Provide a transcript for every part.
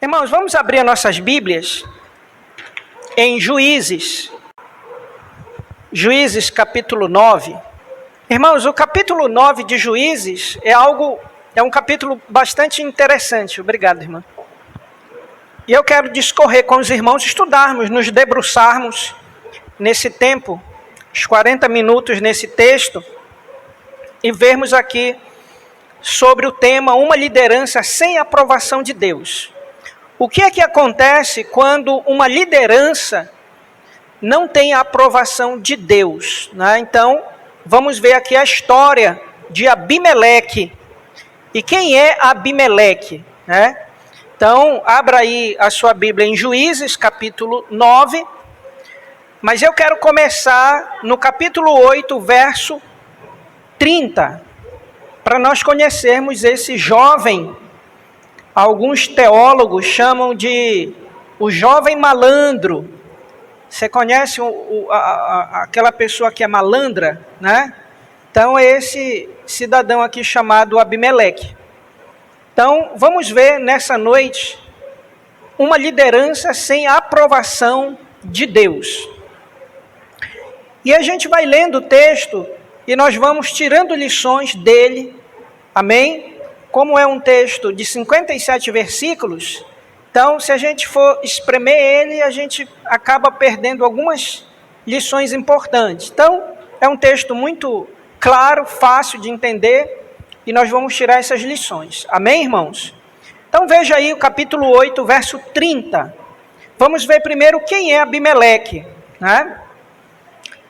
Irmãos, vamos abrir as nossas Bíblias em Juízes. Juízes capítulo 9. Irmãos, o capítulo 9 de Juízes é um capítulo bastante interessante. Obrigado, irmã. E eu quero discorrer com os irmãos, estudarmos, nos debruçarmos nesse tempo, os 40 minutos nesse texto, e vermos aqui sobre o tema uma liderança sem aprovação de Deus. O que é que acontece quando uma liderança não tem a aprovação de Deus, né? Então, vamos ver aqui a história de Abimeleque. E quem é Abimeleque, né? Então, abra aí a sua Bíblia em Juízes, capítulo 9. Mas eu quero começar no capítulo 8, verso 30, para nós conhecermos esse jovem. Alguns teólogos chamam de o jovem malandro. Você conhece aquela pessoa que é malandra, né? Então é esse cidadão aqui chamado Abimeleque. Então vamos ver nessa noite uma liderança sem a aprovação de Deus. E a gente vai lendo o texto e nós vamos tirando lições dele, amém? Como é um texto de 57 versículos, então se a gente for espremer ele, a gente acaba perdendo algumas lições importantes. Então, é um texto muito claro, fácil de entender, e nós vamos tirar essas lições. Amém, irmãos? Então veja aí o capítulo 8, verso 30. Vamos ver primeiro quem é Abimeleque, né?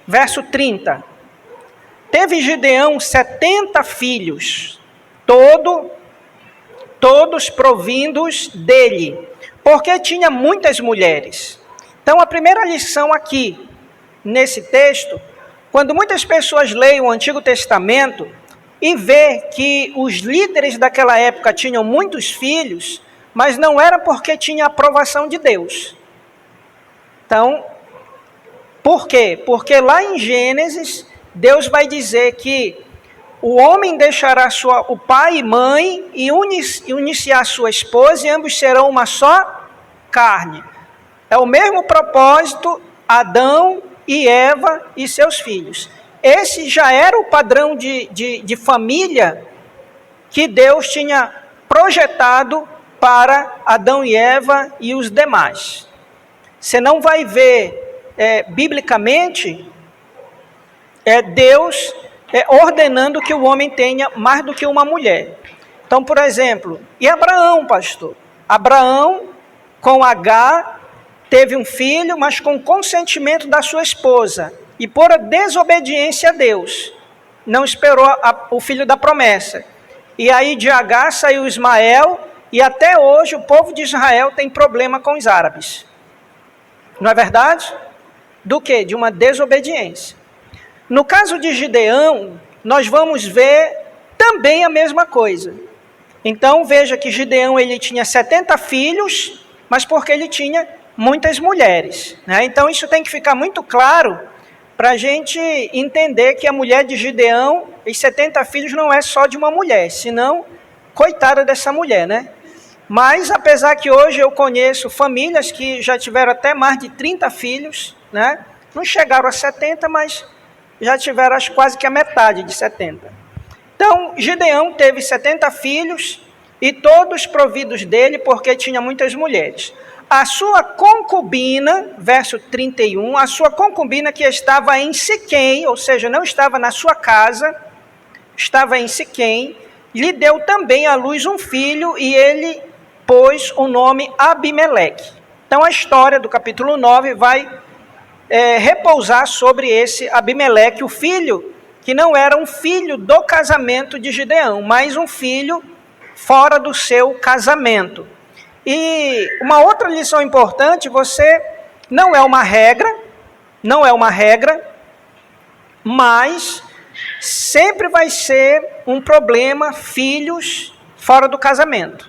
Verso 30. Teve Gideão 70 filhos, todos provindos dele, porque tinha muitas mulheres. Então, a primeira lição aqui, nesse texto, quando muitas pessoas leem o Antigo Testamento e vê que os líderes daquela época tinham muitos filhos, mas não era porque tinha aprovação de Deus. Então, por quê? Porque lá em Gênesis, Deus vai dizer que o homem deixará o pai e mãe e unir-se-á sua esposa, e ambos serão uma só carne. É o mesmo propósito, Adão e Eva e seus filhos. Esse já era o padrão de família que Deus tinha projetado para Adão e Eva e os demais. Você não vai ver, biblicamente, Deus ordenando que o homem tenha mais do que uma mulher. Então, por exemplo, e Abraão, pastor? Abraão, com Agar, teve um filho, mas com consentimento da sua esposa, e por desobediência a Deus, não esperou o filho da promessa. E aí de Agar saiu Ismael, e até hoje o povo de Israel tem problema com os árabes. Não é verdade? Do quê? De uma desobediência. No caso de Gideão, nós vamos ver também a mesma coisa. Então, veja que Gideão ele tinha 70 filhos, mas porque ele tinha muitas mulheres, né? Então, isso tem que ficar muito claro para a gente entender que a mulher de Gideão, os 70 filhos, não é só de uma mulher, senão, coitada dessa mulher, né? Mas, apesar que hoje eu conheço famílias que já tiveram até mais de 30 filhos, né? Não chegaram a 70, mas já tiveram quase que a metade de 70. Então, Gideão teve 70 filhos, e todos providos dele, porque tinha muitas mulheres. A sua concubina, verso 31, a sua concubina que estava em Siquém, ou seja, não estava na sua casa, estava em Siquém, lhe deu também à luz um filho, e ele pôs o nome Abimeleque. Então, a história do capítulo 9 vai repousar sobre esse Abimeleque, o filho que não era um filho do casamento de Gideão, mas um filho fora do seu casamento. E uma outra lição importante, não é uma regra, mas sempre vai ser um problema filhos fora do casamento.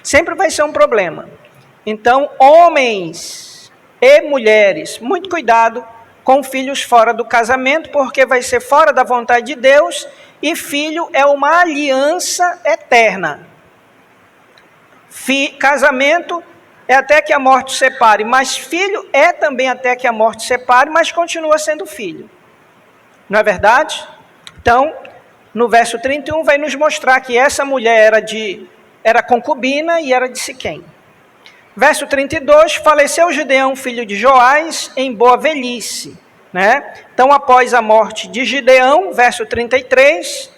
Sempre vai ser um problema. Então, homens e mulheres, muito cuidado com filhos fora do casamento, porque vai ser fora da vontade de Deus, e filho é uma aliança eterna. Casamento é até que a morte separe, mas filho é também até que a morte separe, mas continua sendo filho. Não é verdade? Então, no verso 31 vai nos mostrar que essa mulher era concubina e era de Siquém. Verso 32, faleceu Gideão, filho de Joás, em boa velhice. Né? Então, após a morte de Gideão, verso 33,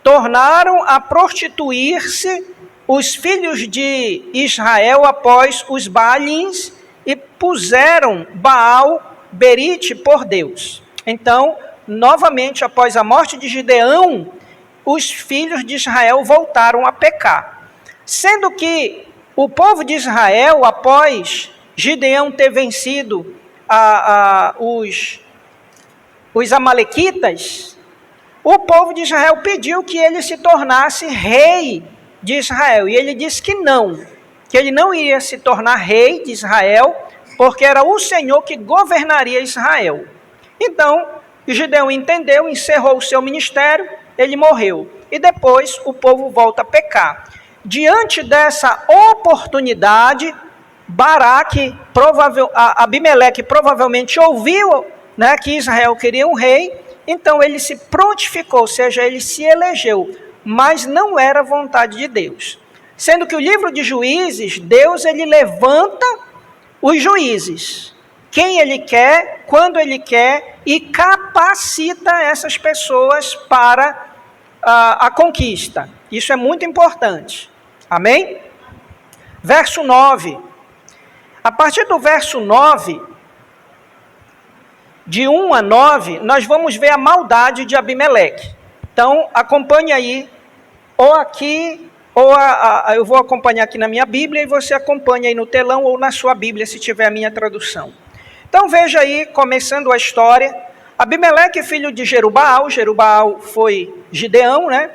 tornaram a prostituir-se os filhos de Israel após os Baalins e puseram Baal Berite por Deus. Então, novamente, após a morte de Gideão, os filhos de Israel voltaram a pecar. Sendo que o povo de Israel, após Gideão ter vencido os amalequitas, o povo de Israel pediu que ele se tornasse rei de Israel. E ele disse que ele não iria se tornar rei de Israel, porque era o Senhor que governaria Israel. Então, Gideão entendeu, encerrou o seu ministério, ele morreu. E depois o povo volta a pecar. Diante dessa oportunidade, Abimeleque provavelmente ouviu, né, que Israel queria um rei, então ele se prontificou, ou seja, ele se elegeu, mas não era vontade de Deus. Sendo que o livro de Juízes, Deus ele levanta os juízes, quem ele quer, quando ele quer, e capacita essas pessoas para a conquista. Isso é muito importante. Amém? Verso 9. A partir do verso 9, de 1 a 9, nós vamos ver a maldade de Abimeleque. Então, acompanhe aí, ou aqui, ou eu vou acompanhar aqui na minha Bíblia, e você acompanha aí no telão, ou na sua Bíblia, se tiver a minha tradução. Então, veja aí, começando a história, Abimeleque, filho de Jerubaal foi Gideão, né?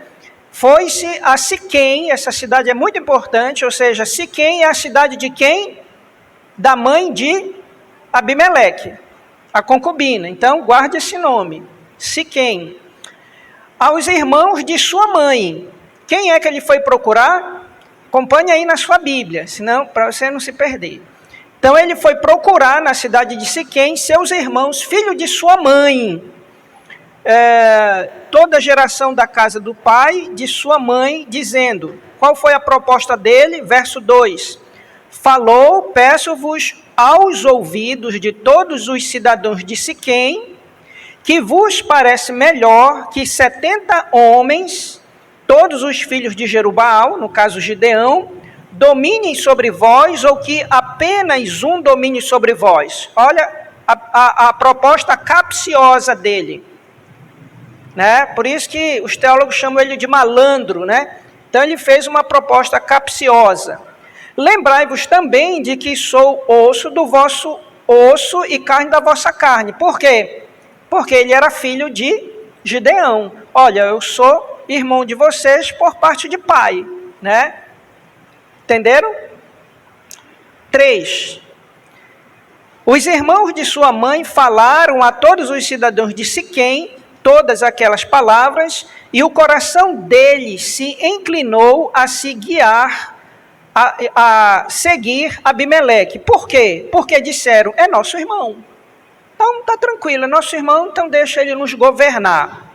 Foi-se a Siquém, essa cidade é muito importante, ou seja, Siquém é a cidade de quem? Da mãe de Abimeleque, a concubina. Então, guarde esse nome, Siquém. Aos irmãos de sua mãe. Quem é que ele foi procurar? Acompanhe aí na sua Bíblia, senão, para você não se perder. Então, ele foi procurar na cidade de Siquém seus irmãos, filho de sua mãe. Toda a geração da casa do pai, de sua mãe, dizendo, qual foi a proposta dele? Verso 2, falou, peço-vos aos ouvidos de todos os cidadãos de Siquém, que vos parece melhor que 70 homens, todos os filhos de Jerubaal, no caso Gideão, dominem sobre vós, ou que apenas um domine sobre vós. Olha a proposta capciosa dele. Né? Por isso que os teólogos chamam ele de malandro, né? Então ele fez uma proposta capciosa. Lembrai-vos também de que sou osso do vosso osso e carne da vossa carne. Por quê? Porque ele era filho de Gideão. Olha, eu sou irmão de vocês por parte de pai, né? Entenderam? 3. Os irmãos de sua mãe falaram a todos os cidadãos de Siquém todas aquelas palavras, e o coração deles se inclinou a se guiar, a seguir Abimeleque. Por quê? Porque disseram, é nosso irmão. Então, está tranquilo, é nosso irmão, então deixa ele nos governar.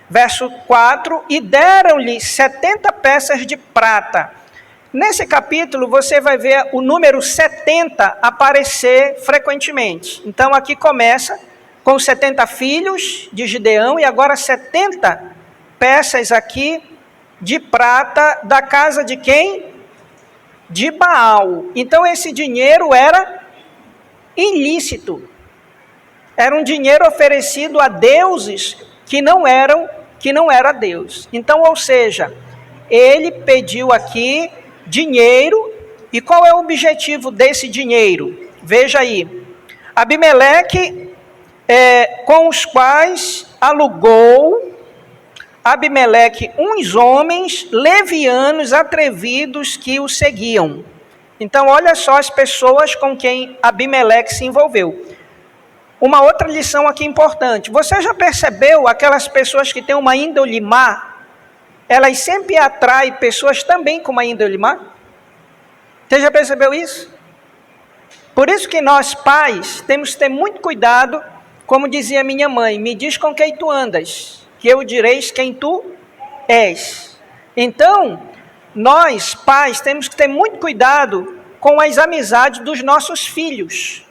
Verso 4, e deram-lhe 70 peças de prata. Nesse capítulo, você vai ver o número 70 aparecer frequentemente. Então, aqui começa com 70 filhos de Gideão, e agora 70 peças aqui de prata da casa de quem? De Baal. Então esse dinheiro era ilícito. Era um dinheiro oferecido a deuses que não era Deus. Então, ou seja, ele pediu aqui dinheiro, e qual é o objetivo desse dinheiro? Veja aí, Abimeleque, com os quais alugou Abimeleque uns homens levianos atrevidos que o seguiam. Então, olha só as pessoas com quem Abimeleque se envolveu. Uma outra lição aqui importante. Você já percebeu aquelas pessoas que têm uma índole má? Elas sempre atraem pessoas também com uma índole má? Você já percebeu isso? Por isso que nós, pais, temos que ter muito cuidado, como dizia minha mãe, me diz com quem tu andas, que eu direis quem tu és. Então, nós, pais, temos que ter muito cuidado com as amizades dos nossos filhos.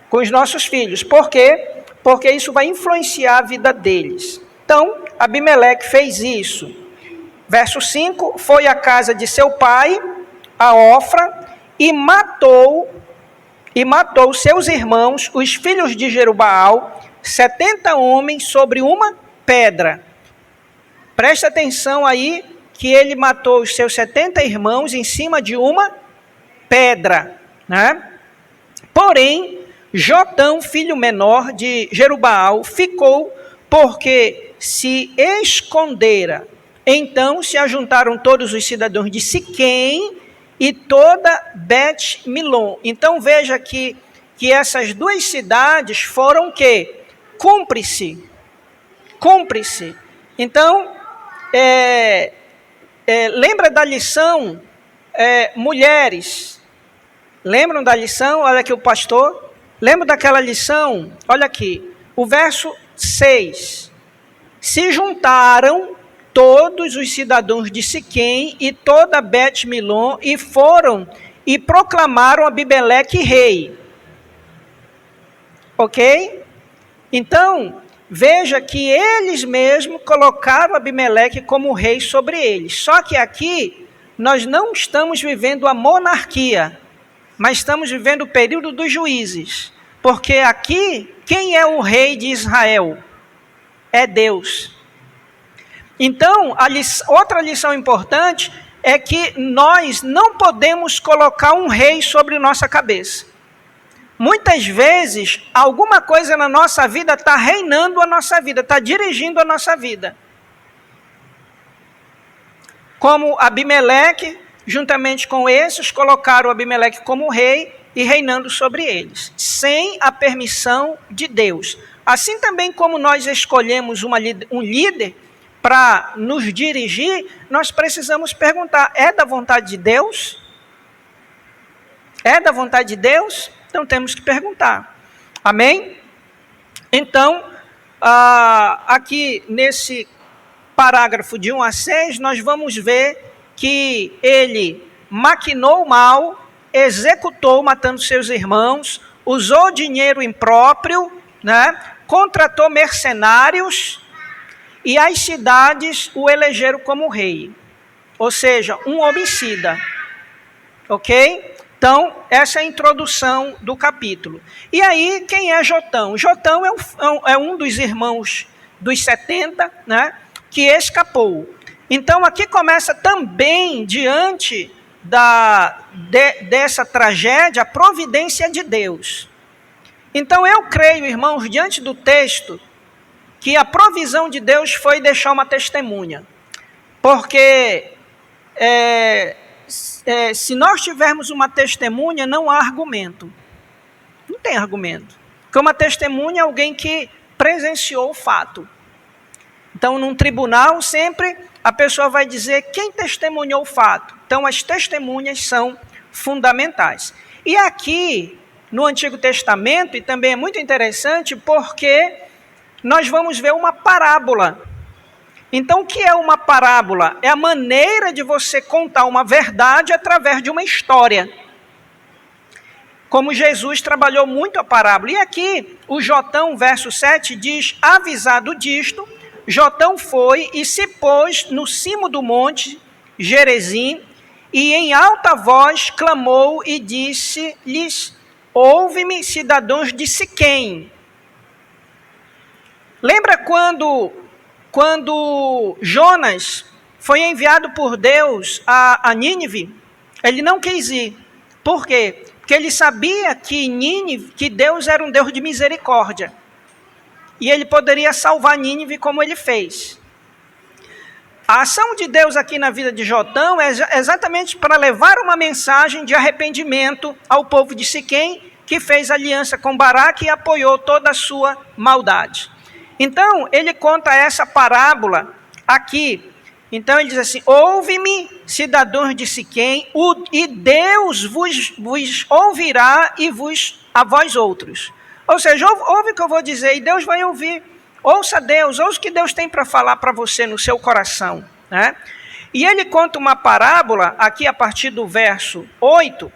Com os nossos filhos. Por quê? Porque isso vai influenciar a vida deles. Então, Abimeleque fez isso. Verso 5, foi à casa de seu pai, a Ofra, e matou seus irmãos, os filhos de Jerubaal, 70 homens sobre uma pedra. Presta atenção aí que ele matou os seus 70 irmãos em cima de uma pedra, né? Porém, Jotão, filho menor de Jerubaal, ficou porque se escondera. Então se ajuntaram todos os cidadãos de Siquém e toda Bet-Milom. Então veja que essas duas cidades foram o quê? Cúmplice. Então, lembra da lição, mulheres? Lembram da lição? Olha aqui o pastor. Lembra daquela lição? Olha aqui, o verso 6. Se juntaram todos os cidadãos de Siquém e toda Bet-Milom e foram e proclamaram Abimeleque rei. Ok? Então, veja que eles mesmos colocaram Abimeleque como rei sobre eles. Só que aqui, nós não estamos vivendo a monarquia, mas estamos vivendo o período dos juízes. Porque aqui, quem é o rei de Israel? É Deus. Então, outra lição importante é que nós não podemos colocar um rei sobre nossa cabeça. Muitas vezes, alguma coisa na nossa vida está reinando a nossa vida, está dirigindo a nossa vida. Como Abimeleque, juntamente com esses, colocaram Abimeleque como rei e reinando sobre eles, sem a permissão de Deus. Assim também como nós escolhemos um líder para nos dirigir, nós precisamos perguntar, é da vontade de Deus? É da vontade de Deus? Então temos que perguntar. Amém? Então, aqui nesse parágrafo de 1 a 6, nós vamos ver que ele maquinou o mal, executou matando seus irmãos, usou dinheiro impróprio, né? Contratou mercenários e as cidades o elegeram como rei. Ou seja, um homicida. Ok? Então, essa é a introdução do capítulo. E aí, quem é Jotão? Jotão é um dos irmãos dos 70, né, que escapou. Então, aqui começa também, diante dessa tragédia, a providência de Deus. Então, eu creio, irmãos, diante do texto, que a provisão de Deus foi deixar uma testemunha. Porque se nós tivermos uma testemunha, não há argumento. Não tem argumento. Porque uma testemunha é alguém que presenciou o fato. Então, num tribunal, sempre a pessoa vai dizer quem testemunhou o fato. Então, as testemunhas são fundamentais. E aqui, no Antigo Testamento, e também é muito interessante, porque nós vamos ver uma parábola. Então, o que é uma parábola? É a maneira de você contar uma verdade através de uma história. Como Jesus trabalhou muito a parábola. E aqui, o Jotão, verso 7, diz, avisado disto, Jotão foi e se pôs no cimo do monte Gerizim, e em alta voz clamou e disse-lhes, ouve-me, cidadãos de Siquém. Lembra quando Jonas foi enviado por Deus a Nínive? Ele não quis ir. Por quê? Porque ele sabia que Deus era um Deus de misericórdia. E ele poderia salvar Nínive como ele fez. A ação de Deus aqui na vida de Jotão é exatamente para levar uma mensagem de arrependimento ao povo de Siquém, que fez aliança com Baraque e apoiou toda a sua maldade. Então, ele conta essa parábola aqui, Então ele diz assim: ouve-me, cidadãos de Siquém, e Deus vos ouvirá a vós outros. Ou seja, ouve o que eu vou dizer e Deus vai ouvir. Ouça Deus, ouça o que Deus tem para falar para você no seu coração, né? E ele conta uma parábola, aqui a partir do verso 8,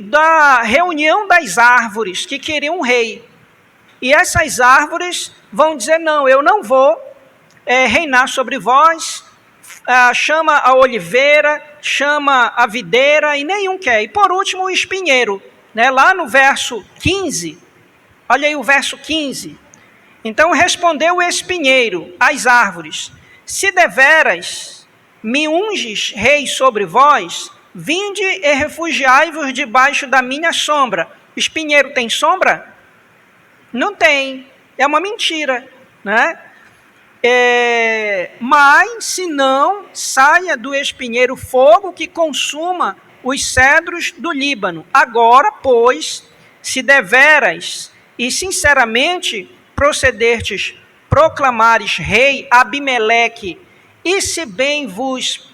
da reunião das árvores que queriam um rei. E essas árvores vão dizer: não, eu não vou reinar sobre vós. Chama a oliveira, chama a videira, e nenhum quer. E por último o espinheiro, né? Lá no verso 15, olha aí o verso 15. Então respondeu o espinheiro às árvores: se deveras me unges rei sobre vós, vinde e refugiai-vos debaixo da minha sombra. Espinheiro tem sombra? Não tem, é uma mentira, né? Mas se não, saia do espinheiro fogo que consuma os cedros do Líbano. Agora, pois, se deveras e sinceramente procedertes, proclamares rei Abimeleque, e se bem vos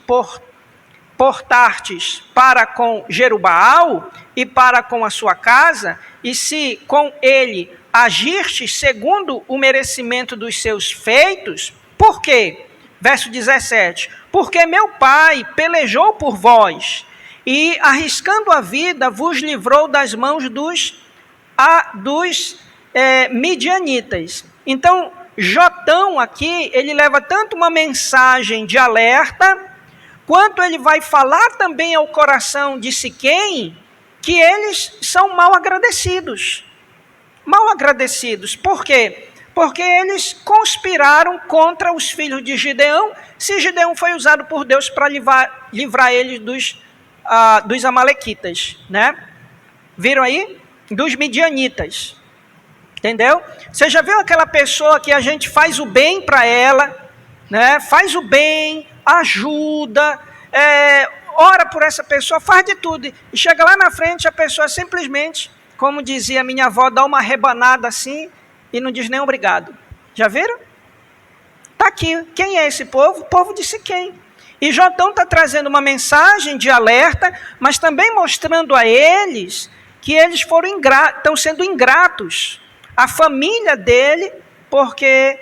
portartes para com Jerubaal e para com a sua casa, e se com ele agirtes segundo o merecimento dos seus feitos, por quê? Verso 17, porque meu pai pelejou por vós, e arriscando a vida vos livrou das mãos dos midianitas. Então, Jotão aqui, ele leva tanto uma mensagem de alerta, quanto ele vai falar também ao coração de Siquém, que eles são mal agradecidos. Mal agradecidos. Por quê? Porque eles conspiraram contra os filhos de Gideão, se Gideão foi usado por Deus para livrar eles dos amalequitas, né? Viram aí? Dos midianitas. Entendeu? Você já viu aquela pessoa que a gente faz o bem para ela, né? Faz o bem, ajuda, ora por essa pessoa, faz de tudo. E chega lá na frente, a pessoa simplesmente, como dizia minha avó, dá uma rebanada assim e não diz nem obrigado. Já viram? Está aqui. Quem é esse povo? O povo de Siquém. E Jotão está trazendo uma mensagem de alerta, mas também mostrando a eles que eles estão sendo ingratos. A família dele, porque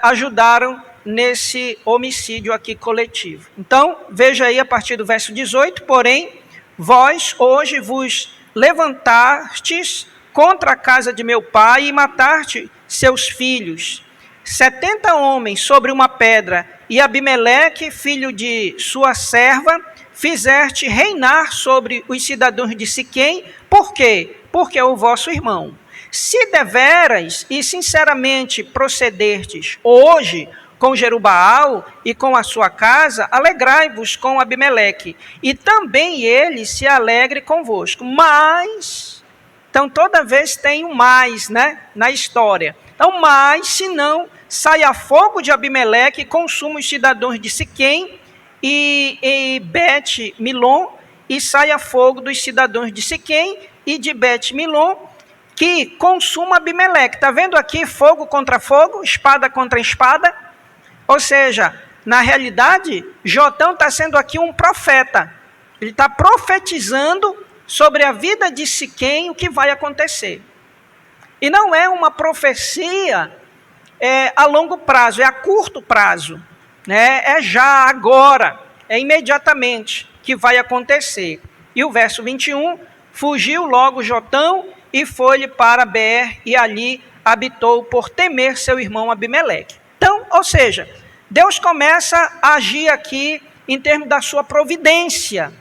ajudaram nesse homicídio aqui coletivo. Então, veja aí a partir do verso 18, porém, vós hoje vos levantastes contra a casa de meu pai e mataste seus filhos, 70 homens sobre uma pedra, e Abimeleque, filho de sua serva, fizeste reinar sobre os cidadãos de Siquém. Por quê? Porque é o vosso irmão. Se deveras e sinceramente procedertes hoje com Jerubaal e com a sua casa, alegrai-vos com Abimeleque, e também ele se alegre convosco. Mas, então toda vez tem um mais, né, na história. Então, mas, se não, saia fogo de Abimeleque e consuma os cidadãos de Siquém e Bet-Milom, e saia fogo dos cidadãos de Siquém e de Bet-Milom, que consuma Abimeleque. Está vendo aqui fogo contra fogo, espada contra espada? Ou seja, na realidade, Jotão está sendo aqui um profeta. Ele está profetizando sobre a vida de Siquém, o que vai acontecer. E não é uma profecia a longo prazo, é a curto prazo. Né? É já, agora, é imediatamente que vai acontecer. E o verso 21, fugiu logo Jotão e foi-lhe para Beer, e ali habitou por temer seu irmão Abimeleque. Então, ou seja, Deus começa a agir aqui em termos da sua providência.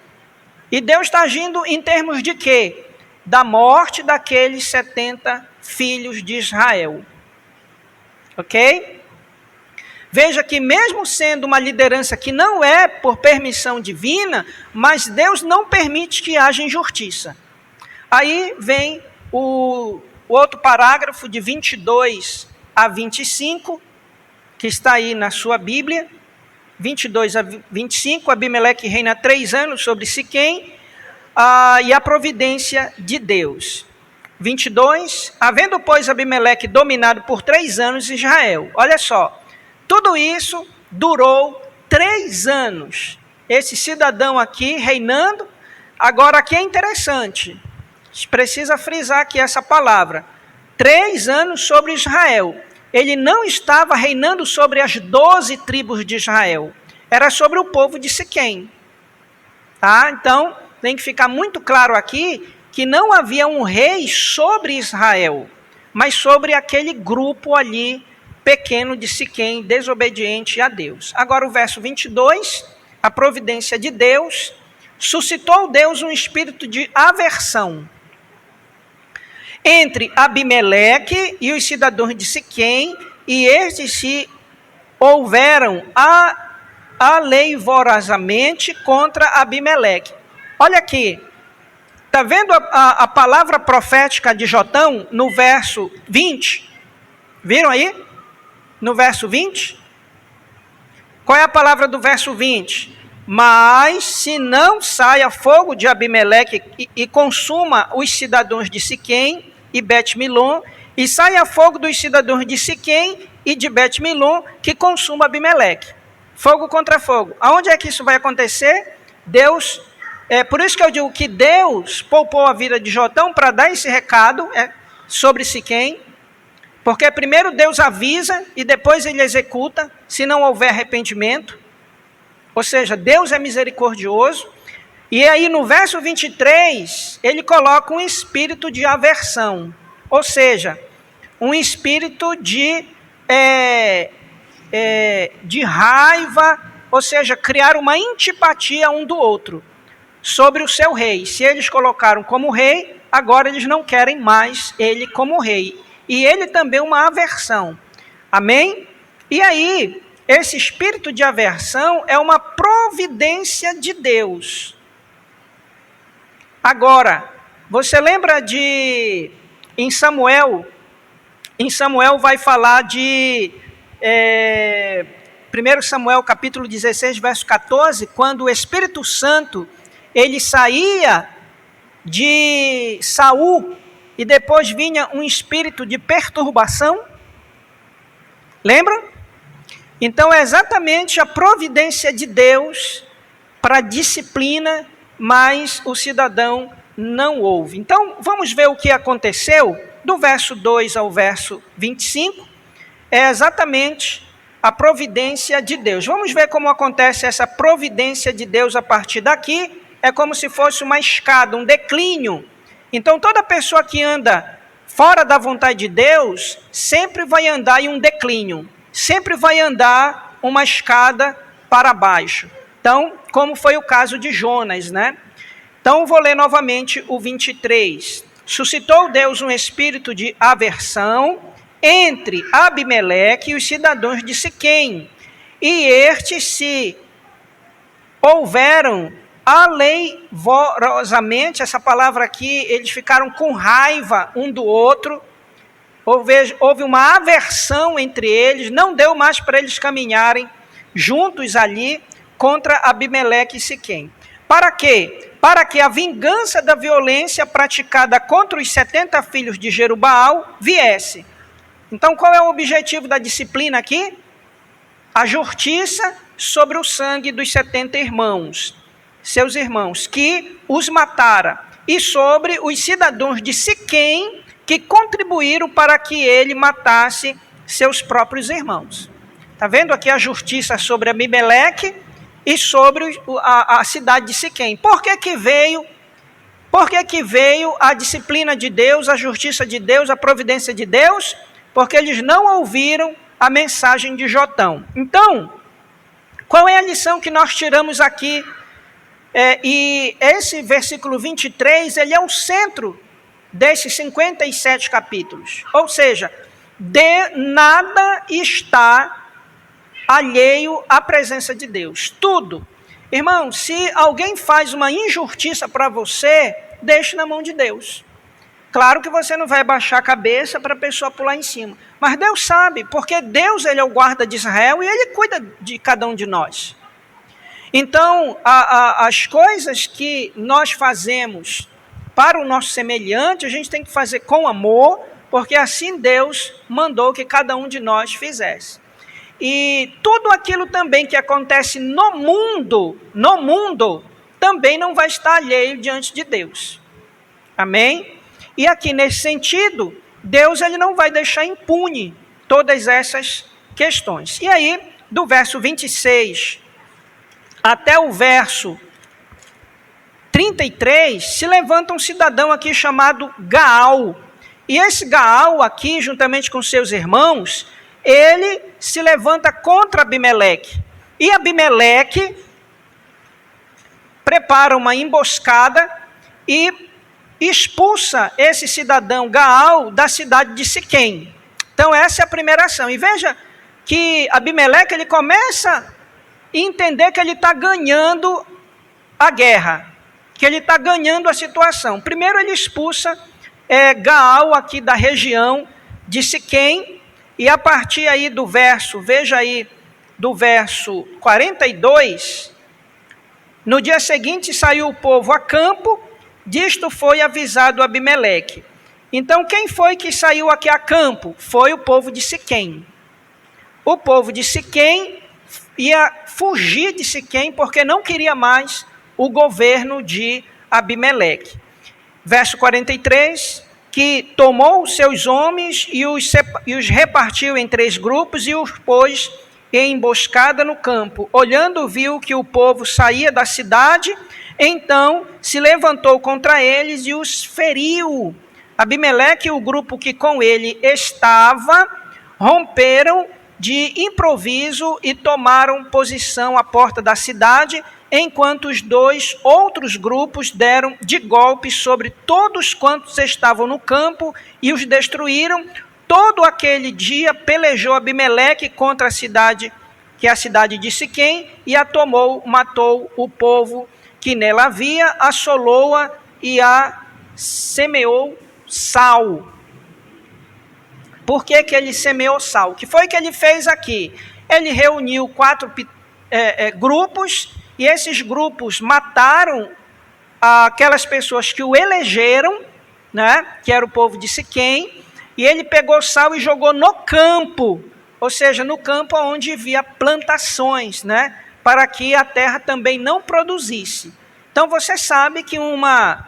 E Deus está agindo em termos de quê? Da morte daqueles 70 filhos de Israel. Ok? Veja que mesmo sendo uma liderança que não é por permissão divina, mas Deus não permite que haja injustiça. Aí vem o outro parágrafo de 22 a 25, que está aí na sua Bíblia, 22 a 25, Abimeleque reina 3 anos sobre Siquém, e a providência de Deus. 22, havendo, pois, Abimeleque dominado por 3 anos Israel. Olha só, tudo isso durou 3 anos. Esse cidadão aqui reinando. Agora aqui é interessante, precisa frisar aqui essa palavra. 3 anos sobre Israel. Ele não estava reinando sobre as 12 tribos de Israel. Era sobre o povo de Siquém. Tá? Então, tem que ficar muito claro aqui que não havia um rei sobre Israel, mas sobre aquele grupo ali pequeno de Siquém, desobediente a Deus. Agora o verso 22, a providência de Deus, suscitou Deus um espírito de aversão entre Abimeleque e os cidadãos de Siquém, e estes se houveram alevorosamente contra Abimeleque. Olha aqui, está vendo a palavra profética de Jotão no verso 20? Viram aí? No verso 20? Qual é a palavra do verso 20? Mas se não saia fogo de Abimeleque e consuma os cidadãos de Siquém e Bet-Milom, e saia fogo dos cidadãos de Siquém e de Bet-Milom, que consuma Abimeleque. Fogo contra fogo. Aonde é que isso vai acontecer? Deus, por isso que eu digo que Deus poupou a vida de Jotão para dar esse recado sobre Siquém, porque primeiro Deus avisa e depois ele executa, se não houver arrependimento. Ou seja, Deus é misericordioso. E aí no verso 23, ele coloca um espírito de aversão. Ou seja, um espírito de raiva, ou seja, criar uma antipatia um do outro sobre o seu rei. Se eles colocaram como rei, agora eles não querem mais ele como rei. E ele também uma aversão. Amém? E aí, esse espírito de aversão é uma providência de Deus. Agora, você lembra em Samuel vai falar de 1 Samuel capítulo 16, verso 14, quando o Espírito Santo, ele saía de Saul e depois vinha um espírito de perturbação. Lembram? Então é exatamente a providência de Deus para a disciplina, mas o cidadão não ouve. Então vamos ver o que aconteceu do verso 2 ao verso 25. É exatamente a providência de Deus. Vamos ver como acontece essa providência de Deus a partir daqui. É como se fosse uma escada, um declínio. Então toda pessoa que anda fora da vontade de Deus sempre vai andar em um declínio. Sempre vai andar uma escada para baixo. Então, como foi o caso de Jonas, né? Então, vou ler novamente o 23. Suscitou Deus um espírito de aversão entre Abimeleque e os cidadãos de Siquém, e estes se houveram alevorosamente, essa palavra aqui, eles ficaram com raiva um do outro, houve uma aversão entre eles, não deu mais para eles caminharem juntos ali contra Abimeleque e Siquém. Para quê? Para que a vingança da violência praticada contra os 70 filhos de Jerubaal viesse. Então, qual é o objetivo da disciplina aqui? A justiça sobre o sangue dos 70 irmãos, seus irmãos, que os mataram, e sobre os cidadãos de Siquém, que contribuíram para que ele matasse seus próprios irmãos. Está vendo aqui a justiça sobre Abimeleque e sobre a cidade de Siquém. Por que que veio a disciplina de Deus, a justiça de Deus, a providência de Deus? Porque eles não ouviram a mensagem de Jotão. Então, qual é a lição que nós tiramos aqui? E esse versículo 23, ele é o centro desses 57 capítulos. Ou seja, nada está alheio à presença de Deus. Tudo. Irmão, se alguém faz uma injustiça para você, deixe na mão de Deus. Claro que você não vai baixar a cabeça para a pessoa pular em cima. Mas Deus sabe, porque Deus ele é o guarda de Israel e ele cuida de cada um de nós. Então, as coisas que nós fazemos para o nosso semelhante, a gente tem que fazer com amor, porque assim Deus mandou que cada um de nós fizesse. E tudo aquilo também que acontece no mundo, também não vai estar alheio diante de Deus. Amém? E aqui nesse sentido, Deus ele não vai deixar impune todas essas questões. E aí, do verso 26 até o verso 33, se levanta um cidadão aqui chamado Gaal. E esse Gaal aqui, juntamente com seus irmãos, ele se levanta contra Abimeleque. E Abimeleque prepara uma emboscada e expulsa esse cidadão Gaal da cidade de Siquém. Então essa é a primeira ação. E veja que Abimeleque ele começa a entender que ele está ganhando a guerra, que ele está ganhando a situação. Primeiro ele expulsa Gaal aqui da região de Siquém, e a partir aí do verso, veja aí, do verso 42, no dia seguinte saiu o povo a campo, disto foi avisado Abimeleque. Então quem foi que saiu aqui a campo? Foi o povo de Siquém. O povo de Siquém ia fugir de Siquém porque não queria mais o governo de Abimeleque. Verso 43, que tomou os seus homens e os repartiu em 3 grupos e os pôs em emboscada no campo. Olhando, viu que o povo saía da cidade, então se levantou contra eles e os feriu. Abimeleque e o grupo que com ele estava romperam de improviso e tomaram posição à porta da cidade, enquanto os 2 outros grupos deram de golpe sobre todos quantos estavam no campo e os destruíram. Todo aquele dia pelejou Abimeleque contra a cidade, que é a cidade de Siquém, e a tomou, matou o povo que nela havia, assolou-a e a semeou sal. Por que que ele semeou sal? O que foi que ele fez aqui? Ele reuniu 4 grupos, e esses grupos mataram aquelas pessoas que o elegeram, né, que era o povo de Siquém, e ele pegou sal e jogou no campo, ou seja, no campo onde havia plantações, né, para que a terra também não produzisse. Então você sabe que uma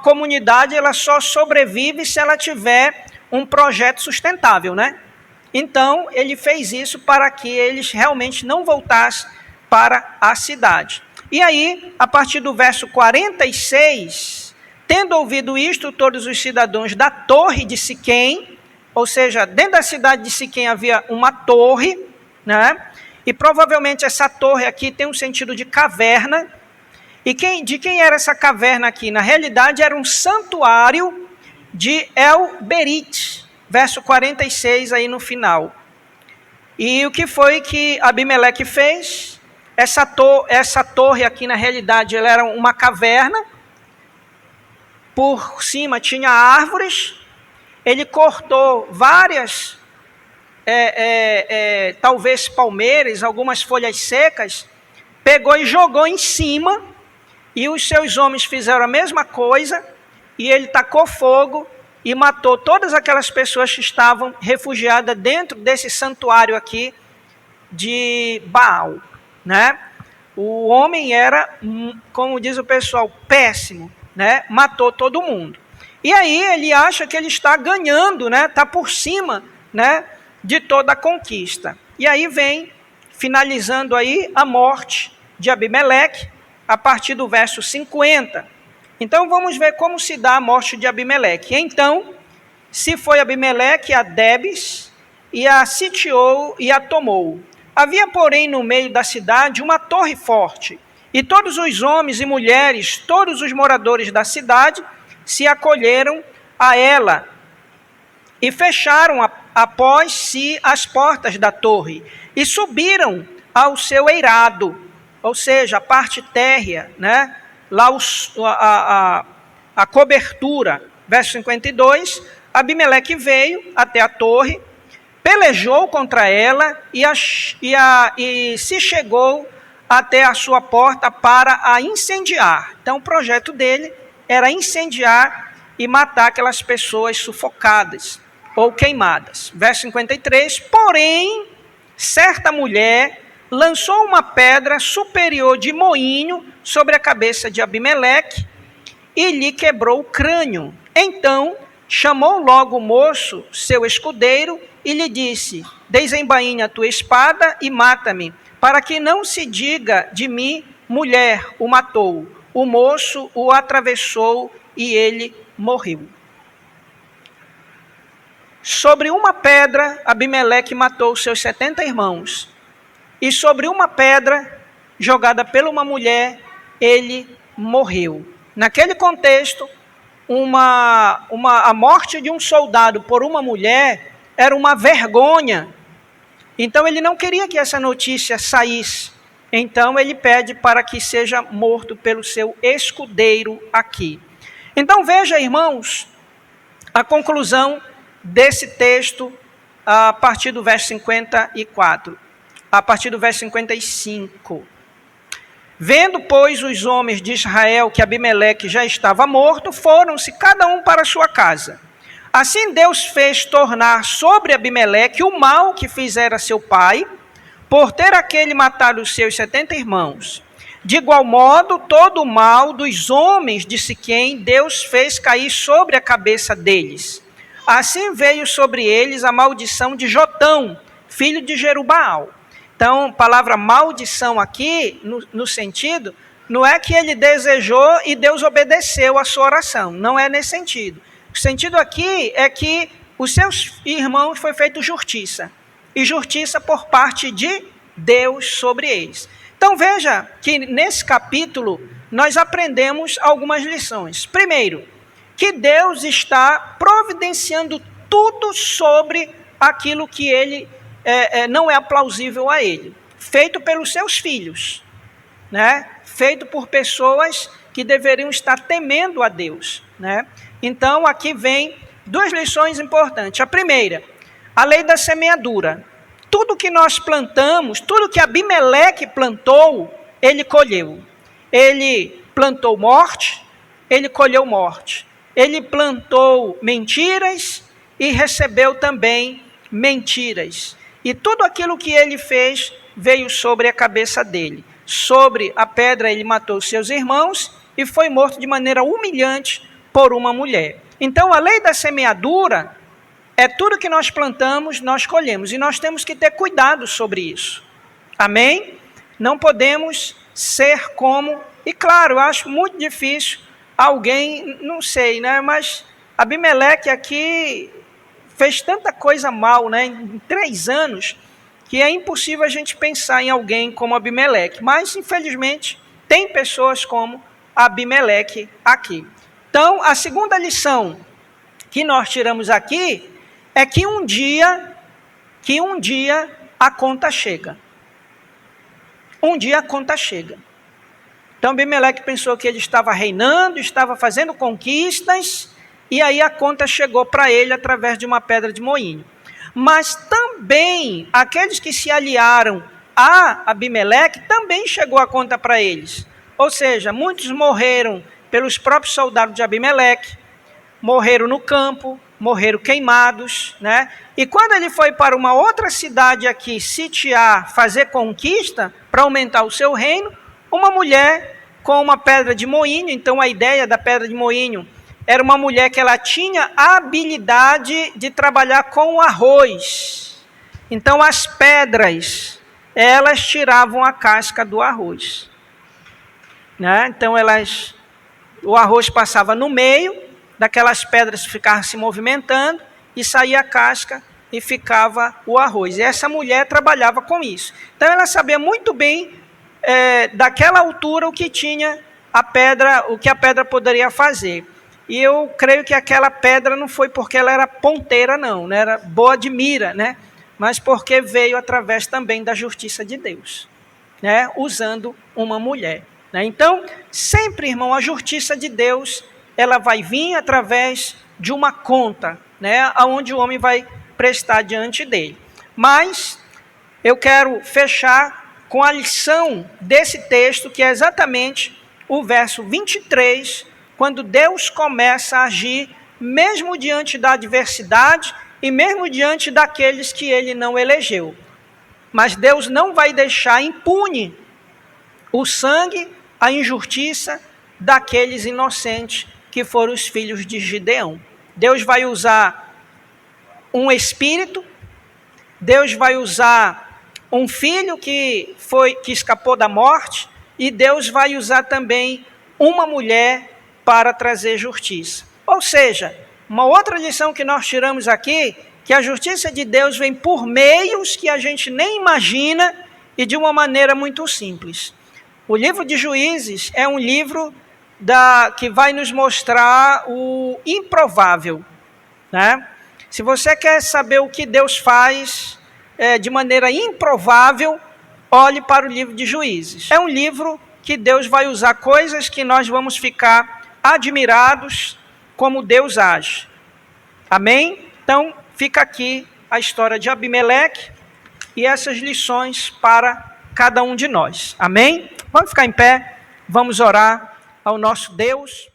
comunidade ela só sobrevive se ela tiver um projeto sustentável, né? Então ele fez isso para que eles realmente não voltassem para a cidade. E aí, a partir do verso 46, tendo ouvido isto, todos os cidadãos da torre de Siquém, ou seja, dentro da cidade de Siquém havia uma torre, né? E provavelmente essa torre aqui tem um sentido de caverna. E de quem era essa caverna aqui? Na realidade era um santuário de El-Berit, verso 46 aí no final. E o que foi que Abimeleque fez? Essa torre aqui, na realidade, ela era uma caverna. Por cima tinha árvores. Ele cortou várias, talvez palmeiras, algumas folhas secas. Pegou e jogou em cima. E os seus homens fizeram a mesma coisa. E ele tacou fogo e matou todas aquelas pessoas que estavam refugiadas dentro desse santuário aqui de Baal. Né? O homem era, como diz o pessoal, péssimo, né? Matou todo mundo. E aí ele acha que ele está ganhando, né? Está por cima, né? De toda a conquista. E aí vem, finalizando aí, a morte de Abimeleque, a partir do verso 50. Então vamos ver como se dá a morte de Abimeleque. Então, se foi Abimeleque a Debes, e a sitiou e a tomou. Havia, porém, no meio da cidade uma torre forte, e todos os homens e mulheres, todos os moradores da cidade, se acolheram a ela, e fecharam após si as portas da torre, e subiram ao seu eirado, ou seja, a parte térrea, né? Lá a cobertura. Verso 52, Abimeleque veio até a torre, pelejou contra ela e se chegou até a sua porta para a incendiar. Então o projeto dele era incendiar e matar aquelas pessoas sufocadas ou queimadas. Verso 53, porém certa mulher lançou uma pedra superior de moinho sobre a cabeça de Abimeleque e lhe quebrou o crânio. Então chamou logo o moço, seu escudeiro, e lhe disse: desembainha a tua espada e mata-me, para que não se diga de mim, mulher o matou. O moço o atravessou e ele morreu. Sobre uma pedra, Abimeleque matou seus 70 irmãos. E sobre uma pedra, jogada por uma mulher, ele morreu. Naquele contexto, a morte de um soldado por uma mulher era uma vergonha. Então ele não queria que essa notícia saísse. Então ele pede para que seja morto pelo seu escudeiro aqui. Então veja, irmãos, a conclusão desse texto a partir do verso 54, a partir do verso 55. Vendo, pois, os homens de Israel que Abimeleque já estava morto, foram-se cada um para a sua casa. Assim Deus fez tornar sobre Abimeleque o mal que fizera seu pai, por ter aquele matado os seus 70 irmãos. De igual modo, todo o mal dos homens de Siquém, Deus fez cair sobre a cabeça deles. Assim veio sobre eles a maldição de Jotão, filho de Jerubaal. Então, palavra maldição aqui, no sentido, não é que ele desejou e Deus obedeceu a sua oração. Não é nesse sentido. O sentido aqui é que os seus irmãos foi feito justiça. E justiça por parte de Deus sobre eles. Então veja que nesse capítulo nós aprendemos algumas lições. Primeiro, que Deus está providenciando tudo sobre aquilo que ele não é plausível a ele. Feito pelos seus filhos, né? Feito por pessoas que deveriam estar temendo a Deus, né? Então aqui vem duas lições importantes. A primeira, a lei da semeadura. Tudo que nós plantamos, tudo que Abimeleque plantou, ele colheu. Ele plantou morte, ele colheu morte. Ele plantou mentiras e recebeu também mentiras. E tudo aquilo que ele fez veio sobre a cabeça dele. Sobre a pedra ele matou seus irmãos e foi morto de maneira humilhante por uma mulher. Então a lei da semeadura é tudo que nós plantamos, nós colhemos. E nós temos que ter cuidado sobre isso. Amém? Não podemos ser como... E claro, eu acho muito difícil alguém, não sei, né? Mas Abimeleque aqui fez tanta coisa mal, né? Em 3 anos, que é impossível a gente pensar em alguém como Abimeleque. Mas, infelizmente, tem pessoas como Abimeleque aqui. Então, a segunda lição que nós tiramos aqui é que um dia a conta chega. Um dia a conta chega. Então Abimeleque pensou que ele estava reinando, estava fazendo conquistas, e aí a conta chegou para ele através de uma pedra de moinho. Mas também aqueles que se aliaram a Abimeleque, também chegou a conta para eles. Ou seja, muitos morreram pelos próprios soldados de Abimeleque, morreram no campo, morreram queimados, né? E quando ele foi para uma outra cidade aqui, sitiar, fazer conquista, para aumentar o seu reino, uma mulher com uma pedra de moinho. Então a ideia da pedra de moinho era uma mulher que ela tinha a habilidade de trabalhar com o arroz. Então as pedras, elas tiravam a casca do arroz, né? Então o arroz passava no meio, daquelas pedras ficavam se movimentando e saía a casca e ficava o arroz. E essa mulher trabalhava com isso. Então ela sabia muito bem daquela altura o que tinha a pedra, o que a pedra poderia fazer. E eu creio que aquela pedra não foi porque ela era ponteira, não era boa de mira, né? Mas porque veio através também da justiça de Deus, né? Usando uma mulher, né? Então, sempre, irmão, a justiça de Deus, ela vai vir através de uma conta, né? Onde o homem vai prestar diante dele. Mas eu quero fechar com a lição desse texto, que é exatamente o verso 23, quando Deus começa a agir, mesmo diante da adversidade e mesmo diante daqueles que ele não elegeu. Mas Deus não vai deixar impune o sangue, a injustiça daqueles inocentes que foram os filhos de Gideão. Deus vai usar um espírito, Deus vai usar um filho que escapou da morte, e Deus vai usar também uma mulher para trazer justiça. Ou seja, uma outra lição que nós tiramos aqui, que a justiça de Deus vem por meios que a gente nem imagina e de uma maneira muito simples. O livro de Juízes é um livro que vai nos mostrar o improvável, né? Se você quer saber o que Deus faz de maneira improvável, olhe para o livro de Juízes. É um livro que Deus vai usar coisas que nós vamos ficar admirados como Deus age. Amém? Então, fica aqui a história de Abimeleque e essas lições para cada um de nós. Amém? Vamos ficar em pé, vamos orar ao nosso Deus.